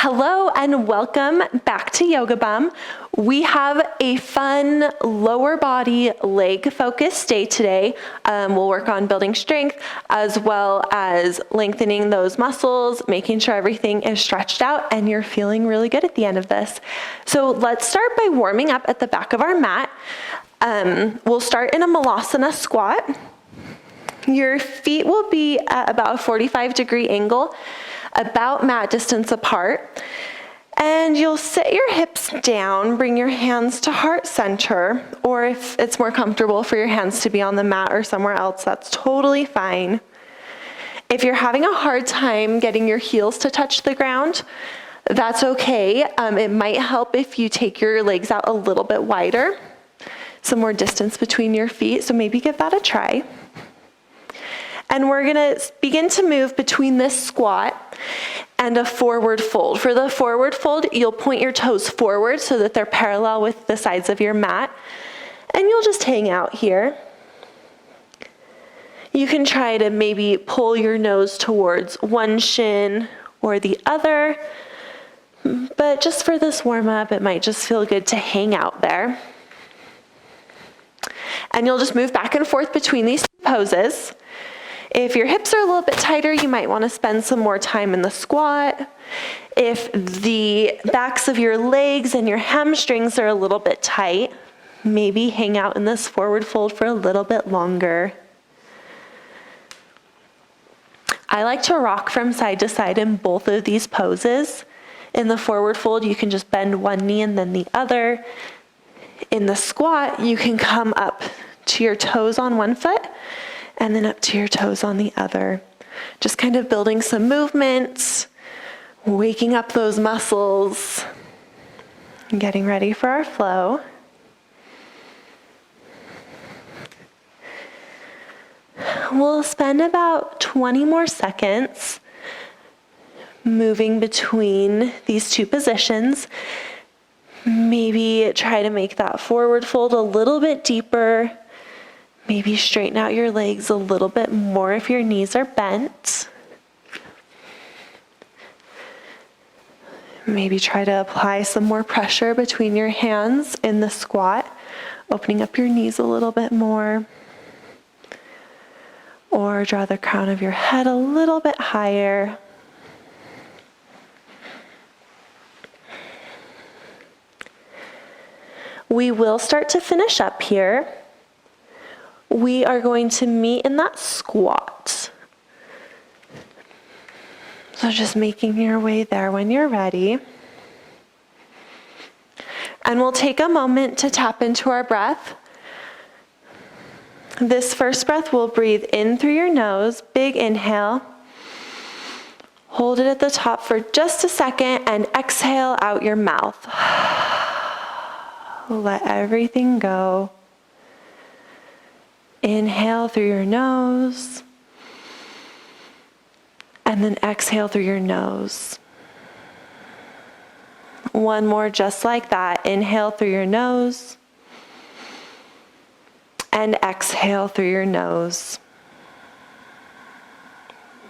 Hello and welcome back to Yogabum. We have a fun lower body leg focused day today. We'll work on building strength as well as lengthening those muscles, making sure everything is stretched out and you're feeling really good at the end of this. So let's start by warming up at the back of our mat. We'll start in a malasana squat. Your feet will be at about a 45-degree angle, about mat distance apart. And you'll sit your hips down, bring your hands to heart center, or if it's more comfortable for your hands to be on the mat or somewhere else, that's totally fine. If you're having a hard time getting your heels to touch the ground, that's okay. It might help if you take your legs out a little bit wider, some more distance between your feet, so maybe give that a try. And we're gonna begin to move between this squat and a forward fold. For the forward fold, you'll point your toes forward so that they're parallel with the sides of your mat, and you'll just hang out here. You can try to maybe pull your nose towards one shin or the other, but just for this warm up, it might just feel good to hang out there. And you'll just move back and forth between these two poses. If your hips are a little bit tighter, you might want to spend some more time in the squat. If the backs of your legs and your hamstrings are a little bit tight, maybe hang out in this forward fold for a little bit longer. I like to rock from side to side in both of these poses. In the forward fold, you can just bend one knee and then the other. In the squat, you can come up to your toes on one foot and then up to your toes on the other. Just kind of building some movement, waking up those muscles, and getting ready for our flow. We'll spend about 20 more seconds moving between these two positions. Maybe try to make that forward fold a little bit deeper. Maybe straighten out your legs a little bit more if your knees are bent. Maybe try to apply some more pressure between your hands in the squat, opening up your knees a little bit more. Or draw the crown of your head a little bit higher. We will start to finish up here. We are going to meet in that squat. So just making your way there when you're ready. And we'll take a moment to tap into our breath. This first breath, we'll breathe in through your nose, big inhale. Hold it at the top for just a second and exhale out your mouth. Let everything go. Inhale through your nose, and then exhale through your nose. One more just like that. Inhale through your nose, and exhale through your nose.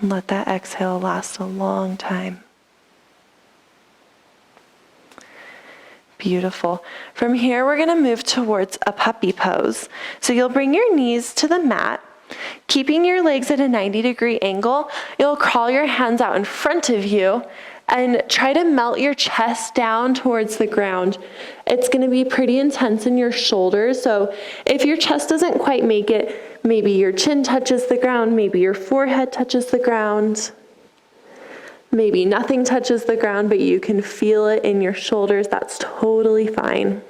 Let that exhale last a long time. Beautiful. From here, we're going to move towards a puppy pose. So you'll bring your knees to the mat, keeping your legs at a 90-degree angle. You'll crawl your hands out in front of you and try to melt your chest down towards the ground. It's going to be pretty intense in your shoulders. So if your chest doesn't quite make it, maybe your chin touches the ground, maybe your forehead touches the ground. Maybe nothing touches the ground, but you can feel it in your shoulders. That's totally fine.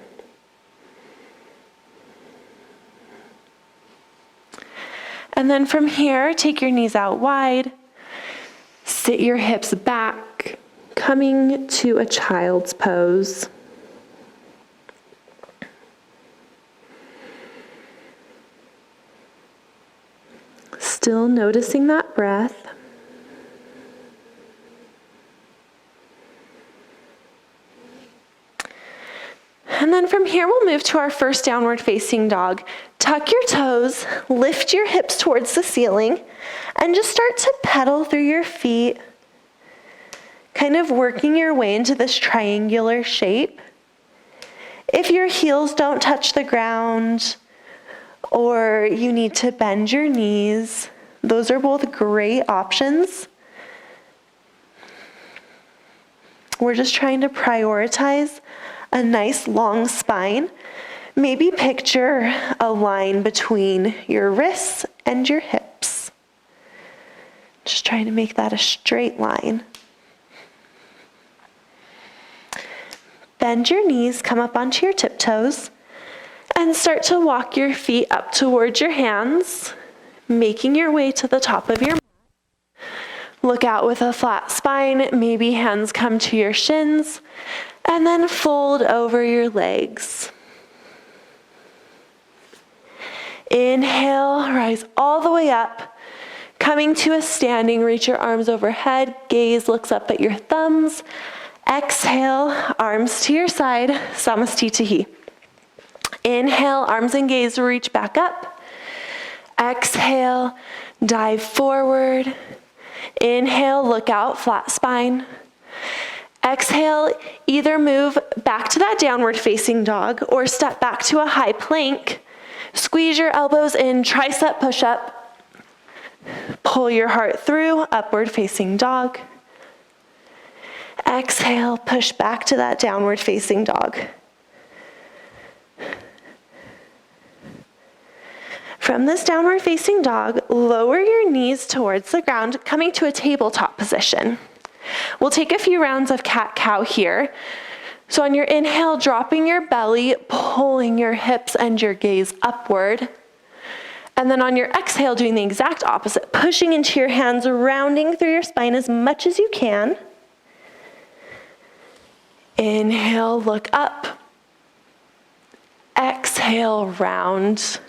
And then from here, take your knees out wide. Sit your hips back, coming to a child's pose. Still noticing that breath. And then from here, we'll move to our first downward facing dog. Tuck your toes, lift your hips towards the ceiling, and just start to pedal through your feet, kind of working your way into this triangular shape. If your heels don't touch the ground, or you need to bend your knees, those are both great options. We're just trying to prioritize a nice long spine. Maybe picture a line between your wrists and your hips. Just trying to make that a straight line. Bend your knees, come up onto your tiptoes, and start to walk your feet up towards your hands, making your way to the top of your mat. Look out with a flat spine, maybe hands come to your shins, and then fold over your legs. Inhale, rise all the way up, coming to a standing, reach your arms overhead, gaze looks up at your thumbs. Exhale, arms to your side, Samastitihi. Inhale, arms and gaze reach back up. Exhale, dive forward. Inhale, look out, flat spine. Exhale, either move back to that downward facing dog or step back to a high plank. Squeeze your elbows in, tricep push up. Pull your heart through, upward facing dog. Exhale, push back to that downward facing dog. From this downward facing dog, lower your knees towards the ground, coming to a tabletop position. We'll take a few rounds of cat-cow here. So on your inhale, dropping your belly, pulling your hips and your gaze upward. And then on your exhale, doing the exact opposite, pushing into your hands, rounding through your spine as much as you can. Inhale, look up. Exhale, round.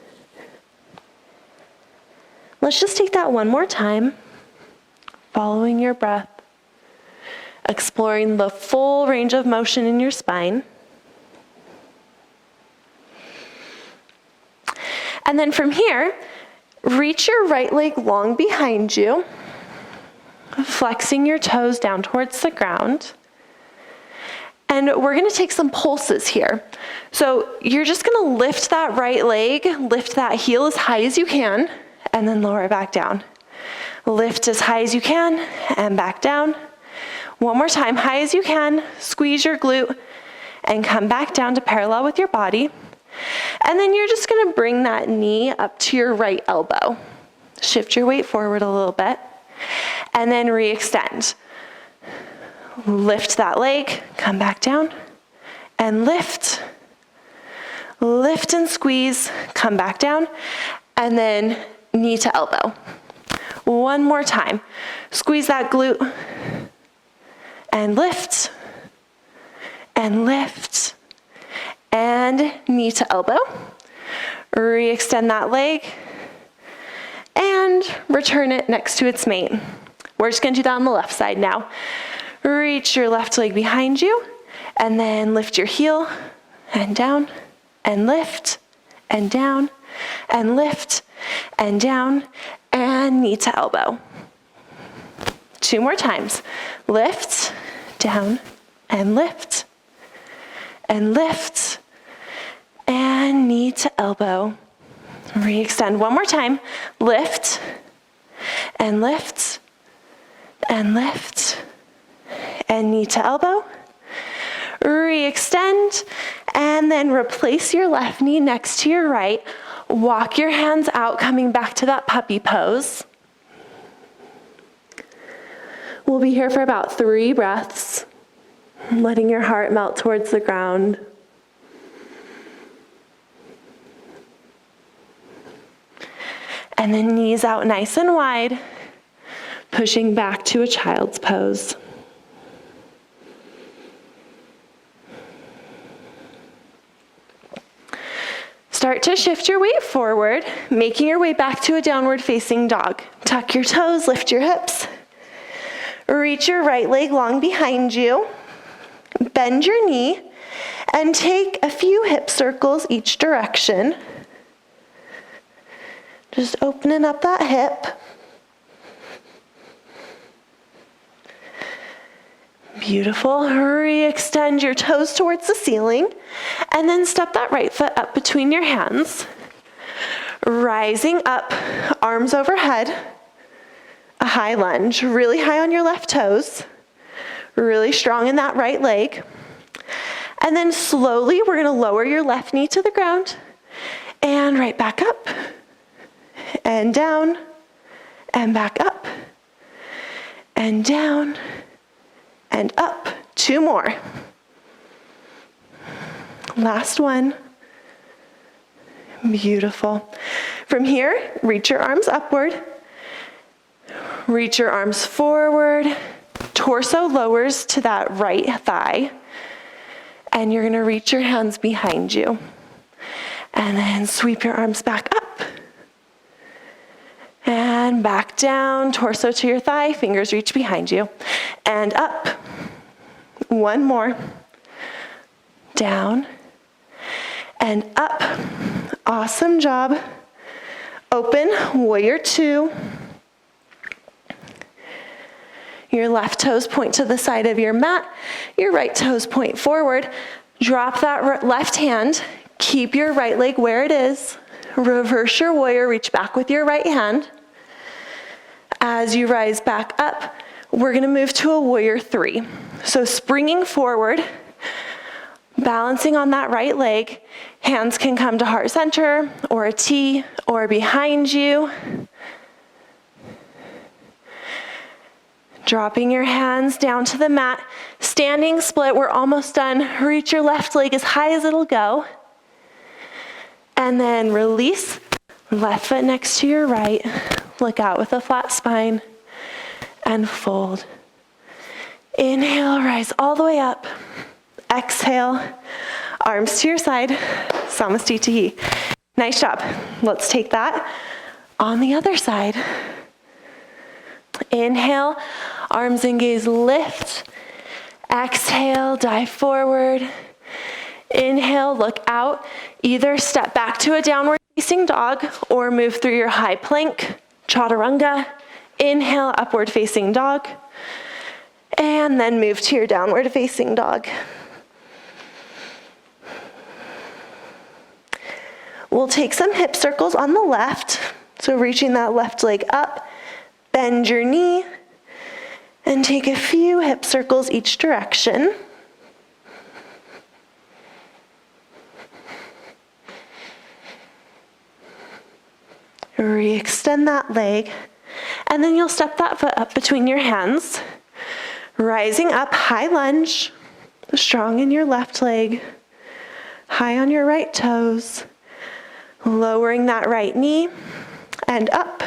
Let's just take that one more time, following your breath, exploring the full range of motion in your spine. And then from here, reach your right leg long behind you, flexing your toes down towards the ground. And we're gonna take some pulses here. So you're just gonna lift that right leg, lift that heel as high as you can, and then lower it back down. Lift as high as you can, and back down. One more time, high as you can, squeeze your glute, and come back down to parallel with your body. And then you're just gonna bring that knee up to your right elbow. Shift your weight forward a little bit, and then re-extend. Lift that leg, come back down, and lift. Lift and squeeze, come back down, and then knee to elbow. One more time. Squeeze that glute, and lift, and lift, and knee to elbow. Re-extend that leg, and return it next to its mate. We're just gonna do that on the left side now. Reach your left leg behind you, and then lift your heel, and down, and lift, and down, and lift, and down, and knee to elbow. Two more times. Lift, down, and lift, and lift, and knee to elbow. Re-extend one more time. Lift, and lift, and lift, and knee to elbow. Re-extend, and then replace your left knee next to your right. Walk your hands out, coming back to that puppy pose. We'll be here for about 3 breaths, letting your heart melt towards the ground. And then knees out nice and wide, pushing back to a child's pose. Start to shift your weight forward, making your way back to a downward facing dog. Tuck your toes, lift your hips. Reach your right leg long behind you. Bend your knee and take a few hip circles each direction. Just opening up that hip. Beautiful. Re-extend your toes towards the ceiling, and then step that right foot up between your hands. Rising up, arms overhead, a high lunge, really high on your left toes, really strong in that right leg. And then slowly, we're gonna lower your left knee to the ground, and right back up, and down, and back up, and down, and up. 2 more. Last one. Beautiful. From here, reach your arms upward. Reach your arms forward. Torso lowers to that right thigh. And you're gonna reach your hands behind you. And then sweep your arms back up. And back down, torso to your thigh, fingers reach behind you. And up. 1 more. Down. And up. Awesome job. Open, warrior 2. Your left toes point to the side of your mat. Your right toes point forward. Drop that left hand. Keep your right leg where it is. Reverse your warrior, reach back with your right hand. As you rise back up, we're gonna move to a warrior 3. So springing forward, balancing on that right leg, hands can come to heart center or a T or behind you. Dropping your hands down to the mat. Standing split, we're almost done. Reach your left leg as high as it'll go. And then release, left foot next to your right. Look out with a flat spine and fold. Inhale, rise all the way up. Exhale, arms to your side, Samastitihi. Nice job. Let's take that on the other side. Inhale, arms and gaze lift. Exhale, dive forward. Inhale, look out. Either step back to a downward facing dog or move through your high plank, chaturanga. Inhale, upward facing dog. And then move to your downward facing dog. We'll take some hip circles on the left. So reaching that left leg up, bend your knee, and take a few hip circles each direction. Re-extend that leg, and then you'll step that foot up between your hands. Rising up, high lunge, strong in your left leg, high on your right toes. Lowering that right knee, and up,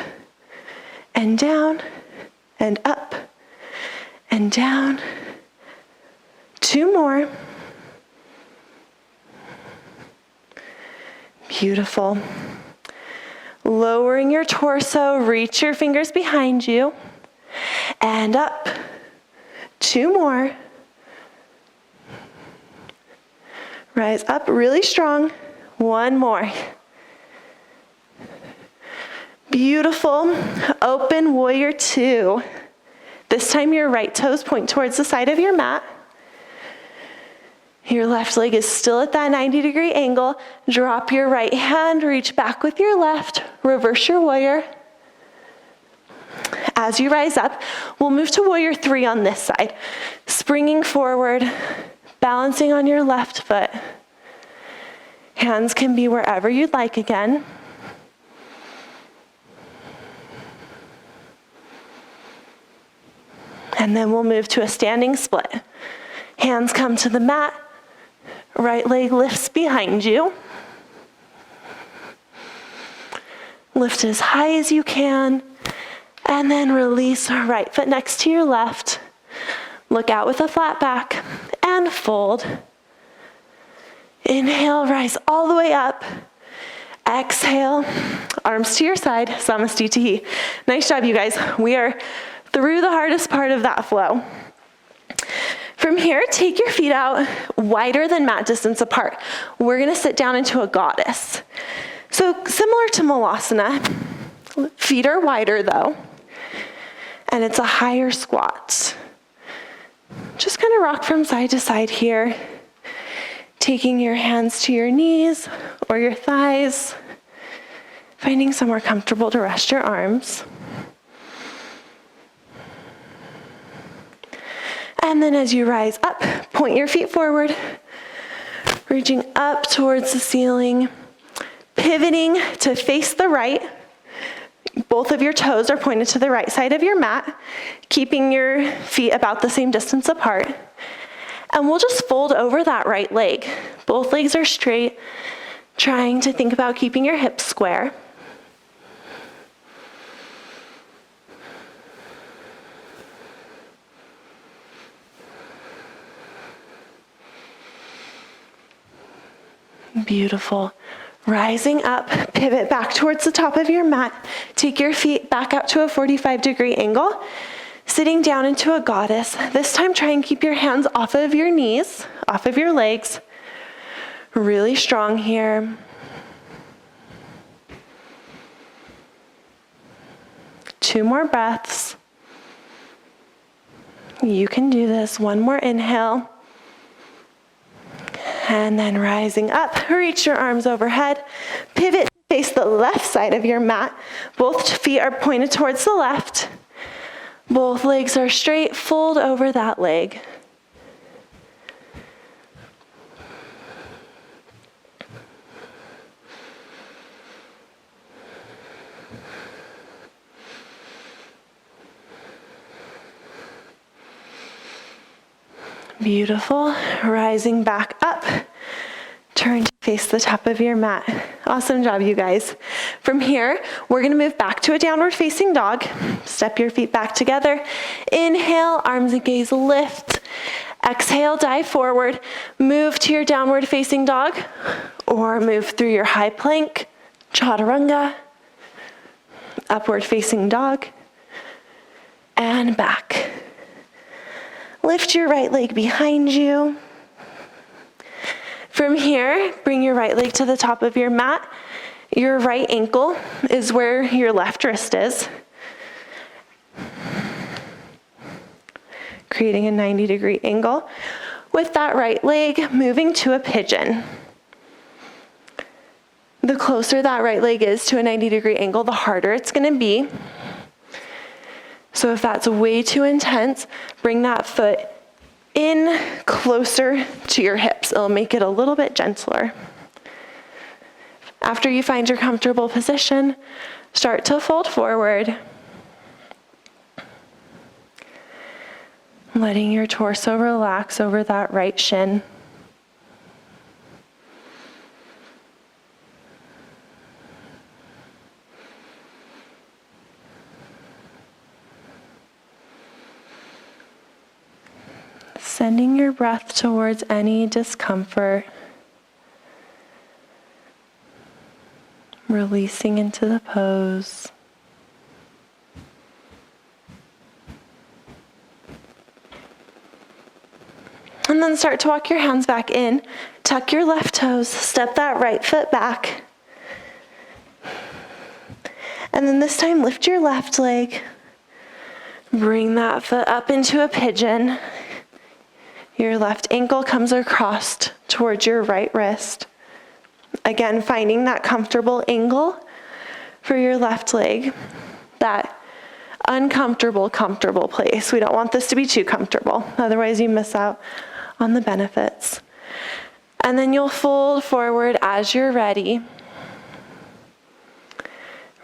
and down, and up, and down. 2 more. Beautiful. Lowering your torso, reach your fingers behind you, and up. 2 more. Rise up really strong. 1 more. Beautiful. Open warrior 2. This time your right toes point towards the side of your mat. Your left leg is still at that 90-degree angle. Drop your right hand, reach back with your left, reverse your warrior. As you rise up, we'll move to warrior 3 on this side. Springing forward, balancing on your left foot. Hands can be wherever you'd like again. And then we'll move to a standing split. Hands come to the mat. Right leg lifts behind you. Lift as high as you can. And then release right foot next to your left. Look out with a flat back and fold. Inhale, rise all the way up. Exhale, arms to your side, Samastitihi. Nice job, you guys. We are through the hardest part of that flow. From here, take your feet out wider than mat distance apart. We're gonna sit down into a goddess. So similar to Malasana, feet are wider though, and it's a higher squat. just kind of rock from side to side here, taking your hands to your knees or your thighs, finding somewhere comfortable to rest your arms. And then as you rise up, point your feet forward, reaching up towards the ceiling, pivoting to face the right. Both of your toes are pointed to the right side of your mat, keeping your feet about the same distance apart. And we'll just fold over that right leg. Both legs are straight, trying to think about keeping your hips square. Beautiful. Rising up, pivot back towards the top of your mat. Take your feet back up to a 45-degree angle. Sitting down into a goddess. This time try and keep your hands off of your knees, off of your legs. Really strong here. Two more breaths. You can do this. One more inhale. And then rising up, reach your arms overhead, pivot, face the left side of your mat. Both feet are pointed towards the left. Both legs are straight, fold over that leg. Beautiful. Rising back up. Turn to face the top of your mat. Awesome job, you guys. From here, we're going to move back to a downward facing dog. Step your feet back together. Inhale, arms and gaze lift. Exhale, dive forward. Move to your downward facing dog, or move through your high plank, chaturanga, upward facing dog, and back. Lift your right leg behind you. From here, bring your right leg to the top of your mat. Your right ankle is where your left wrist is. Creating a 90-degree angle. With that right leg, moving to a pigeon. The closer that right leg is to a 90-degree angle, the harder it's going to be. So if that's way too intense, bring that foot in closer to your hips. It'll make it a little bit gentler. After you find your comfortable position, start to fold forward. Letting your torso relax over that right shin. Sending your breath towards any discomfort. Releasing into the pose. And then start to walk your hands back in. Tuck your left toes. Step that right foot back. And then this time lift your left leg. Bring that foot up into a pigeon. Your left ankle comes across towards your right wrist. Again, finding that comfortable angle for your left leg. That uncomfortable, comfortable place. We don't want this to be too comfortable. Otherwise you miss out on the benefits. And then you'll fold forward as you're ready.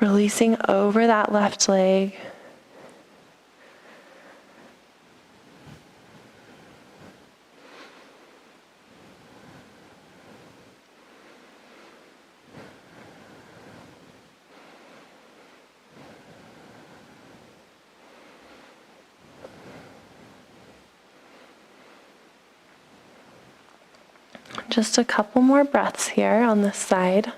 Releasing over that left leg. Just a couple more breaths here on this side.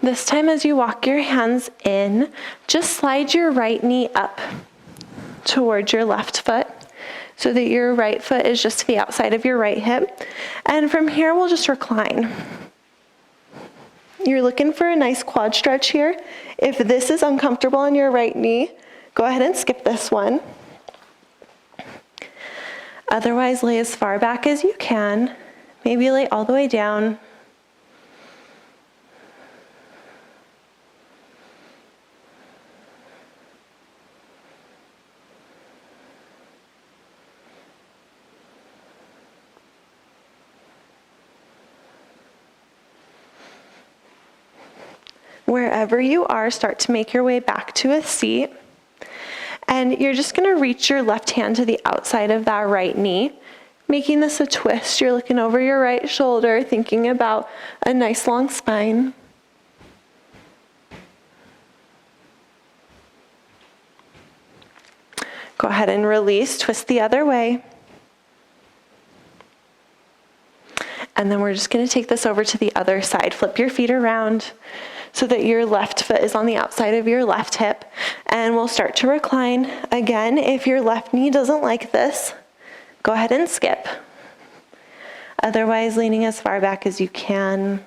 This time as you walk your hands in, just slide your right knee up towards your left foot so that your right foot is just to the outside of your right hip. And from here, we'll just recline. You're looking for a nice quad stretch here. If this is uncomfortable on your right knee, go ahead and skip this one. Otherwise, lay as far back as you can. Maybe lay all the way down. Wherever you are, start to make your way back to a seat. And you're just going to reach your left hand to the outside of that right knee, making this a twist. You're looking over your right shoulder, thinking about a nice long spine. Go ahead and release, twist the other way. And then we're just going to take this over to the other side. Flip your feet around so that your left foot is on the outside of your left hip. And we'll start to recline. Again, if your left knee doesn't like this, go ahead and skip. Otherwise, leaning as far back as you can.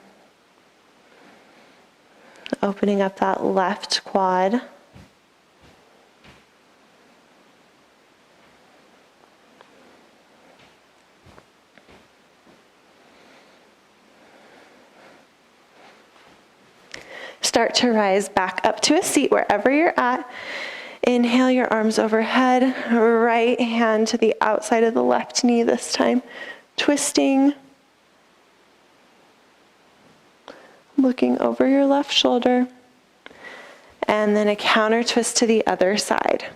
Opening up that left quad. Start to rise back up to a seat wherever you're at. Inhale your arms overhead, right hand to the outside of the left knee this time. Twisting. Looking over your left shoulder. And then a counter twist to the other side.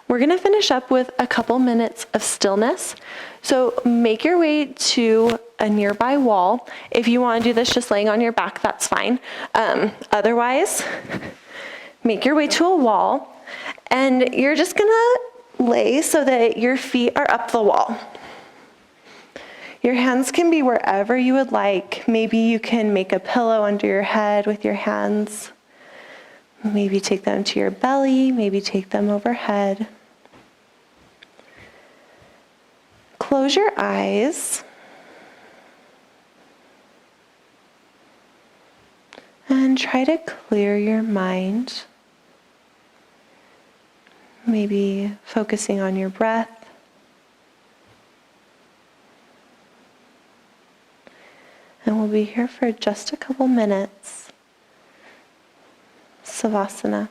We're going to finish up with a couple minutes of stillness. So make your way to a nearby wall. If you want to do this just laying on your back, that's fine. Otherwise, make your way to a wall, and you're just going to lay so that your feet are up the wall. Your hands can be wherever you would like. Maybe you can make a pillow under your head with your hands. Maybe take them to your belly, maybe take them overhead. Close your eyes. And try to clear your mind. Maybe focusing on your breath. And we'll be here for just a couple minutes. Savasana.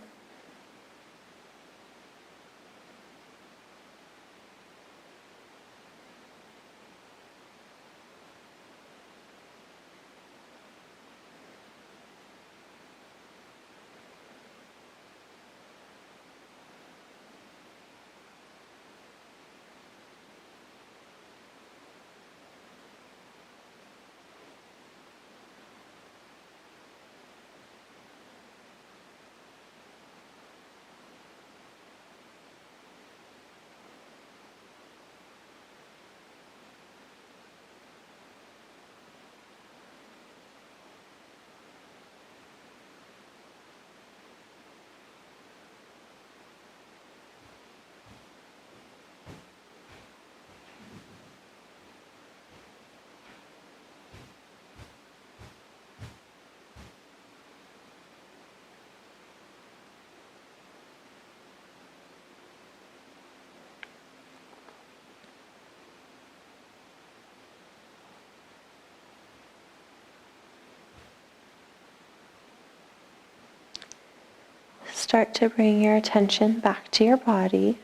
Start to bring your attention back to your body.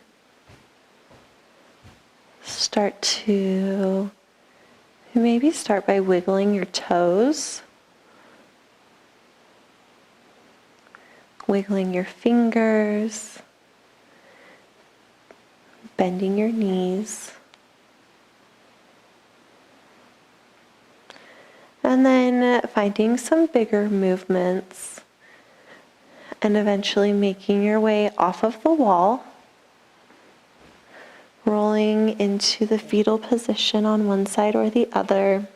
Start by wiggling your toes, wiggling your fingers, bending your knees. And then finding some bigger movements and eventually making your way off of the wall, rolling into the fetal position on one side or the other.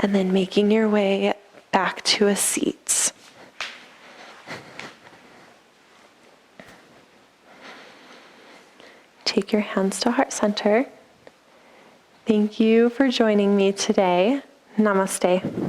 And then making your way back to a seat. Take your hands to heart center. Thank you for joining me today. Namaste.